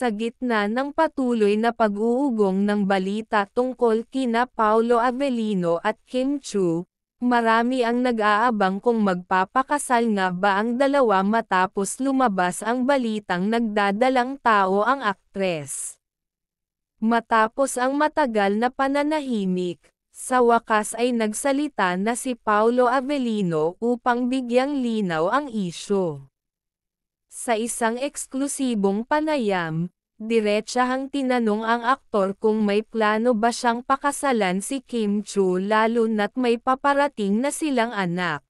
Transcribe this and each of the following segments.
Sa gitna ng patuloy na pag-uugong ng balita tungkol kina Paolo Avellino at Kim Chiu, marami ang nag-aabang kung magpapakasal nga ba ang dalawa matapos lumabas ang balitang nagdadalang tao ang aktres. Matapos ang matagal na pananahimik, sa wakas ay nagsalita na si Paolo Avellino upang bigyang linaw ang isyu. Sa isang eksklusibong panayam, diretsahang tinanong ang aktor kung may plano ba siyang pakasalan si Kim Chiu lalo na't may paparating na silang anak.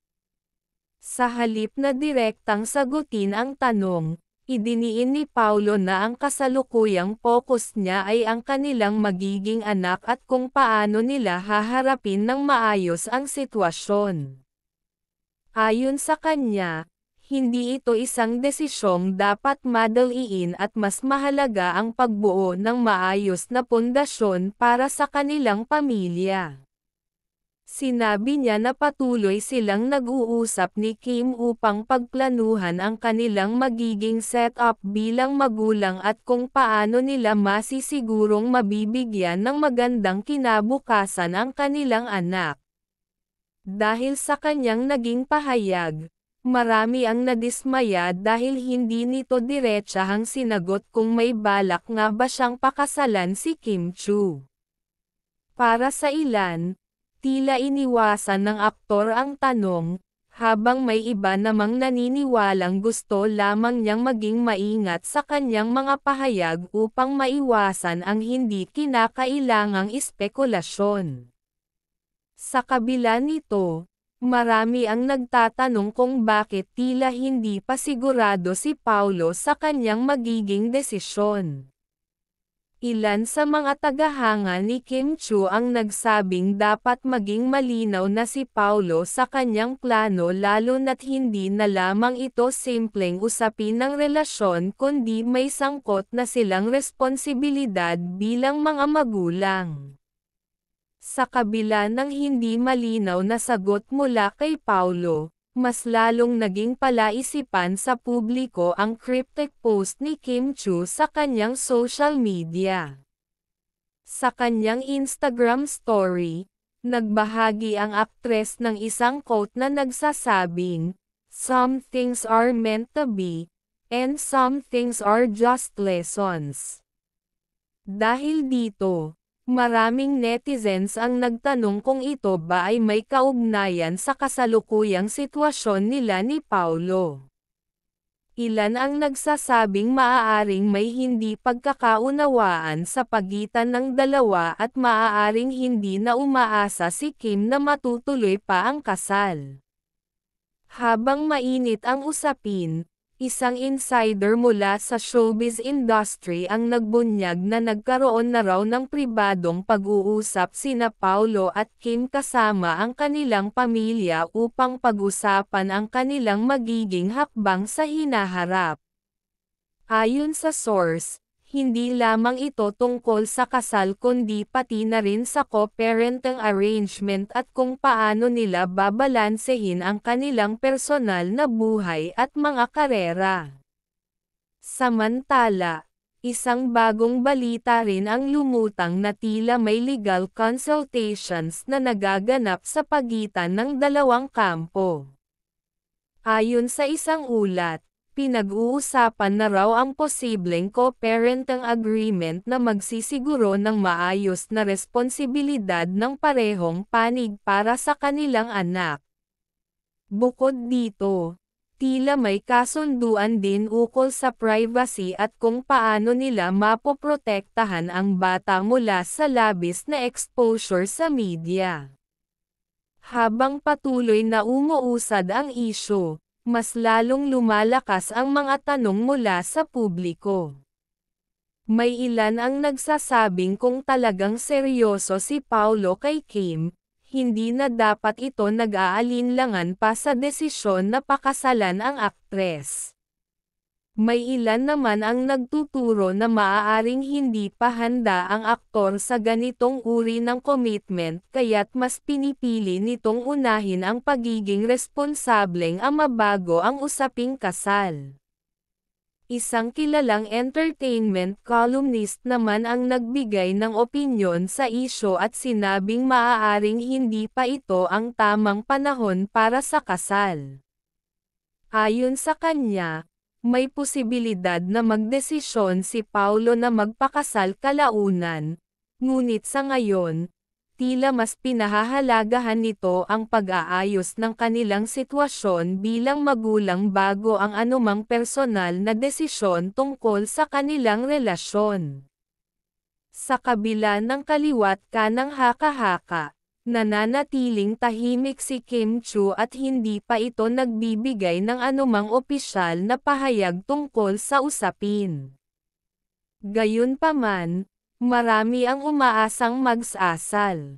Sa halip na direktang sagutin ang tanong, idiniin ni Paolo na ang kasalukuyang focus niya ay ang kanilang magiging anak at kung paano nila haharapin ng maayos ang sitwasyon. Ayon sa kanya, hindi ito isang desisyong dapat madaliin at mas mahalaga ang pagbuo ng maayos na pundasyon para sa kanilang pamilya. Sinabi niya na patuloy silang nag-uusap ni Kim upang pagplanuhan ang kanilang magiging setup bilang magulang at kung paano nila masisigurong mabibigyan ng magandang kinabukasan ang kanilang anak. Dahil sa kanyang naging pahayag, marami ang nadismaya dahil hindi nito diretsahang sinagot kung may balak nga ba siyang pakasalan si Kim Chiu. Para sa ilan, tila iniwasan ng aktor ang tanong, habang may iba namang naniniwalang gusto lamang niyang maging maingat sa kanyang mga pahayag upang maiwasan ang hindi kinakailangang espekulasyon. Sa kabila nito, marami ang nagtatanong kung bakit tila hindi pa sigurado si Paolo sa kanyang magiging desisyon. Ilan sa mga tagahanga ni Kim Chiu ang nagsabing dapat maging malinaw na si Paolo sa kanyang plano lalo na't hindi na lamang ito simpleng usapin ng relasyon kundi may sangkot na silang responsibilidad bilang mga magulang. Sa kabila ng hindi malinaw na sagot mula kay Paolo, mas lalong naging palaisipan sa publiko ang cryptic post ni Kim Chiu sa kanyang social media. Sa kanyang Instagram story, nagbahagi ang aktres ng isang quote na nagsasabing, "Some things are meant to be, and some things are just lessons." Dahil dito, maraming netizens ang nagtanong kung ito ba ay may kaugnayan sa kasalukuyang sitwasyon nila ni Paolo. Ilan ang nagsasabing maaaring may hindi pagkakaunawaan sa pagitan ng dalawa at maaaring hindi na umaasa si Kim na matutuloy pa ang kasal. Habang mainit ang usapin, isang insider mula sa showbiz industry ang nagbunyag na nagkaroon na raw ng pribadong pag-uusap sina Paolo at Kim kasama ang kanilang pamilya upang pag-usapan ang kanilang magiging hakbang sa hinaharap. Ayon sa source, hindi lamang ito tungkol sa kasal kundi pati na rin sa co-parenting arrangement at kung paano nila babalansehin ang kanilang personal na buhay at mga karera. Samantala, isang bagong balita rin ang lumutang na tila may legal consultations na nagaganap sa pagitan ng dalawang kampo. Ayon sa isang ulat, pinag-uusapan na raw ang posibleng co-parenting agreement na magsisiguro ng maayos na responsibilidad ng parehong panig para sa kanilang anak. Bukod dito, tila may kasunduan din ukol sa privacy at kung paano nila mapoprotektahan ang bata mula sa labis na exposure sa media. Habang patuloy na umuusad ang isyu, mas lalong lumalakas ang mga tanong mula sa publiko. May ilan ang nagsasabing kung talagang seryoso si Paolo kay Kim, hindi na dapat ito nag-aalinlangan pa sa desisyon na pakasalan ang aktres. May ilan naman ang nagtuturo na maaaring hindi pa handa ang aktor sa ganitong uri ng commitment kaya't mas pinipili nitong unahin ang pagiging responsableng ama bago ang usaping kasal. Isang kilalang entertainment columnist naman ang nagbigay ng opinyon sa isyu at sinabing maaaring hindi pa ito ang tamang panahon para sa kasal. Ayon sa kanya, may posibilidad na magdesisyon si Paulo na magpakasal kalaunan, ngunit sa ngayon, tila mas pinahahalagahan nito ang pag-aayos ng kanilang sitwasyon bilang magulang bago ang anumang personal na desisyon tungkol sa kanilang relasyon. Sa kabila ng kaliwat kanang haka-haka, nananatiling tahimik si Kim Chiu at hindi pa ito nagbibigay ng anumang opisyal na pahayag tungkol sa usapin. Gayunpaman, marami ang umaasang mag-asal.